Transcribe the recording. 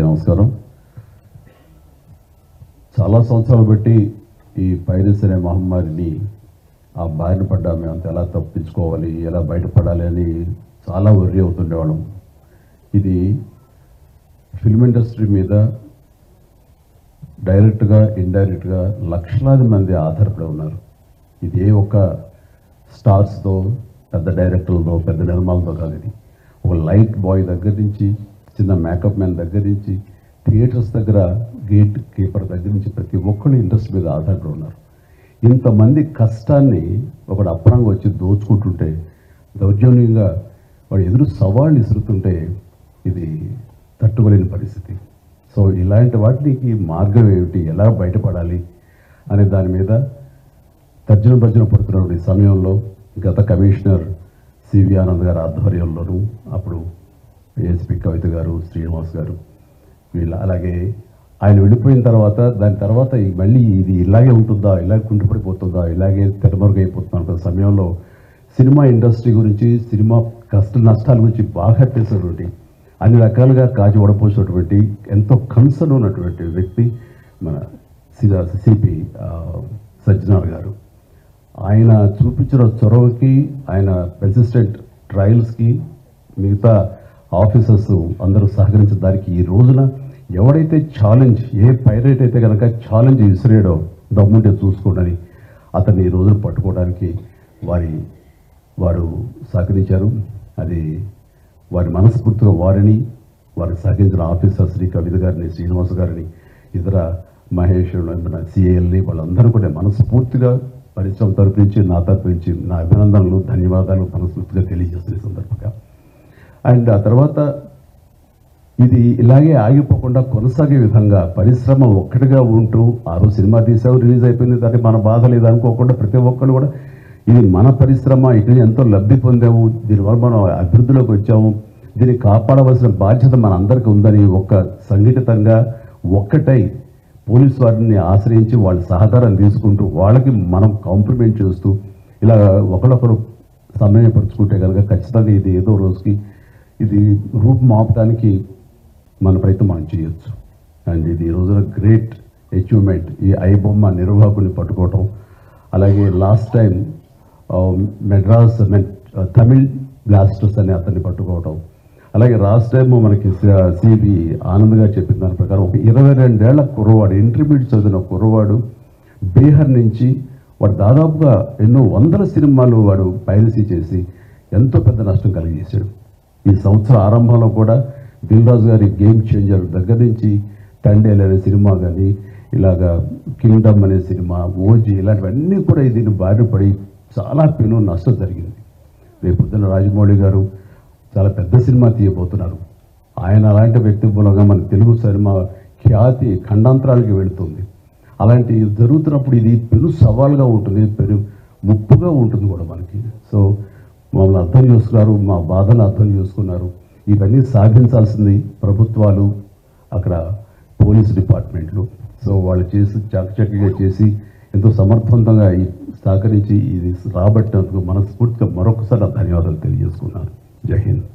నమస్కారం. చాలా సంవత్సరాలు బట్టి ఈ పైరసీ అనే మహమ్మారిని ఆ బారిన పడ్డా మేము ఎలా తప్పించుకోవాలి, ఎలా బయటపడాలి అని చాలా వర్రీ అవుతుండేవాళ్ళం. ఇది ఫిల్మ్ ఇండస్ట్రీ మీద డైరెక్ట్గా ఇండైరెక్ట్గా లక్షలాది మంది ఆధారపడి ఉన్నారు. ఇది ఏ ఒక్క స్టార్స్తో, పెద్ద డైరెక్టర్లతో, పెద్ద నిర్మాలతో కాదు. ఇది ఒక లైట్ బాయ్ దగ్గర నుంచి, చిన్న మేకప్ మ్యాన్ దగ్గర నుంచి, థియేటర్స్ దగ్గర గేట్ కీపర్ దగ్గర నుంచి ప్రతి ఒక్కళ్ళు ఇండస్ట్రీ మీద ఆధారపడి ఉన్నారు. ఇంతమంది కష్టాన్ని ఒకడు అప్రంగా వచ్చి దోచుకుంటుంటే, దౌర్జన్యంగా వాడు ఎదురు సవాళ్ళు ఇసురుతుంటే ఇది తట్టుకోలేని పరిస్థితి. సో ఇలాంటి వాటికి మార్గం ఏమిటి, ఎలా బయటపడాలి అనే దాని మీద తర్జన భర్జన పడుతున్న సమయంలో గత కమిషనర్ సివి ఆనంద్ గారి ఆధ్వర్యంలోనూ, అప్పుడు ఏఎస్పీ కవిత గారు, శ్రీనివాస్ గారు, వీళ్ళ అలాగే ఆయన వెళ్ళిపోయిన తర్వాత దాని తర్వాత మళ్ళీ ఇది ఇలాగే ఉంటుందా, ఇలాగే కుంటుపడిపోతుందా, ఇలాగే తెరమరుగైపోతుందా అనుకున్న సమయంలో సినిమా ఇండస్ట్రీ గురించి, సినిమా కష్ట నష్టాల గురించి బాగా తెలిసినటువంటి, అన్ని రకాలుగా కాచి వడపోసినటువంటి, ఎంతో కన్సర్న్ ఉన్నటువంటి వ్యక్తి మన సిపి సజ్జనార్ గారు. ఆయన చూపించిన చొరవకి, ఆయన రెసిస్టెంట్ ట్రయల్స్కి మిగతా ఆఫీసర్స్ అందరూ సహకరించిన దానికి ఈ రోజున ఎవడైతే ఛాలెంజ్, ఏ పైరేట్ అయితే కనుక ఛాలెంజ్ విసిరేయడో దమ్ముంటే చూసుకోండి అతన్ని ఈ రోజున పట్టుకోవడానికి వారు సహకరించారు. అది వారి మనస్ఫూర్తిగా వారిని, వారికి సహకరించిన ఆఫీసర్స్ని, కవిత గారిని, శ్రీనివాస్ గారిని, ఇతర మహేష్, సిఏఎల్ని, వాళ్ళందరూ కూడా మనస్ఫూర్తిగా పరిశ్రమ తరపు నుంచి, నా తరపు నుంచి నా అభినందనలు, ధన్యవాదాలు మనస్ఫూర్తిగా తెలియజేస్తున్న సందర్భంగా. అండ్ ఆ తర్వాత ఇది ఇలాగే ఆగిపోకుండా కొనసాగే విధంగా పరిశ్రమ ఒక్కటిగా ఉంటూ, ఆ రోజు సినిమా తీసావు, రిలీజ్ అయిపోయింది, దాన్ని మన బాధ లేదు అనుకోకుండా ప్రతి ఒక్కరు కూడా ఇది మన పరిశ్రమ, ఇటు ఎంతో లబ్ధి పొందాము, దీనివల్ల మనం అభివృద్ధిలోకి వచ్చాము, దీన్ని కాపాడవలసిన బాధ్యత మన అందరికీ ఉందని సంఘటితంగా ఒక్కటై పోలీసు వారిని ఆశ్రయించి వాళ్ళ సహకారం తీసుకుంటూ, వాళ్ళకి మనం కాంప్లిమెంట్ చేస్తూ ఇలా ఒకరొకరు సమన్వయపరుచుకుంటే కనుక ఖచ్చితంగా ఇది ఏదో రోజుకి ఇది రూపుమాపడానికి మన ప్రయత్నం మనం చేయొచ్చు. అండ్ ఇది ఈ రోజున గ్రేట్ అచీవ్మెంట్, ఈ ఐబొమ్మ నిర్వాహకుని పట్టుకోవటం. అలాగే last time Madras Tamil blasters అని అతన్ని పట్టుకోవటం. అలాగే లాస్ట్ టైం మనకి సివి ఆనంద్ గారు చెప్పిన దాని ప్రకారం 22 ఏళ్ల కుర్రవాడు, ఇంటర్మీడియట్ చదివిన కుర్రవాడు, బీహార్ నుంచి వాడు దాదాపుగా ఎన్నో వందల సినిమాలు వాడు పైరసీ చేసి ఎంతో పెద్ద నష్టం కలిగజేశాడు. ఈ సంవత్సరం ఆరంభంలో కూడా దిల్ రాజు గారి గేమ్ చేంజర్ దగ్గర నుంచి, తండేల్ అనే సినిమా కానీ, ఇలాగా కింగ్డమ్ అనే సినిమా, ఓజీ, ఇలాంటివన్నీ కూడా దీన్ని బారిన పడి చాలా పెను నష్టం జరిగింది. రేపొద్దున రాజమౌళి గారు చాలా పెద్ద సినిమా తీయబోతున్నారు. ఆయన అలాంటి వ్యక్తి మూలంగా మన తెలుగు సినిమా ఖ్యాతి ఖండాంతరాలకి వెళుతుంది. అలాంటి జరుగుతున్నప్పుడు ఇది పెను సవాల్గా ఉంటుంది, పెను ముప్పుగా ఉంటుంది కూడా మనకి. సో మమ్మల్ని అర్థం చేసుకున్నారు, మా బాధను అర్థం చేసుకున్నారు. ఇవన్నీ సాధించాల్సింది ప్రభుత్వాలు, అక్కడ పోలీస్ డిపార్ట్మెంట్లు. సో వాళ్ళు చేసి చాకచక్యంగా చేసి ఎంతో సమర్థవంతంగా సహకరించి ఇది రాబట్టినందుకు మనస్ఫూర్తిగా మరొకసారి ధన్యవాదాలు తెలియజేసుకున్నాను. జై హింద్.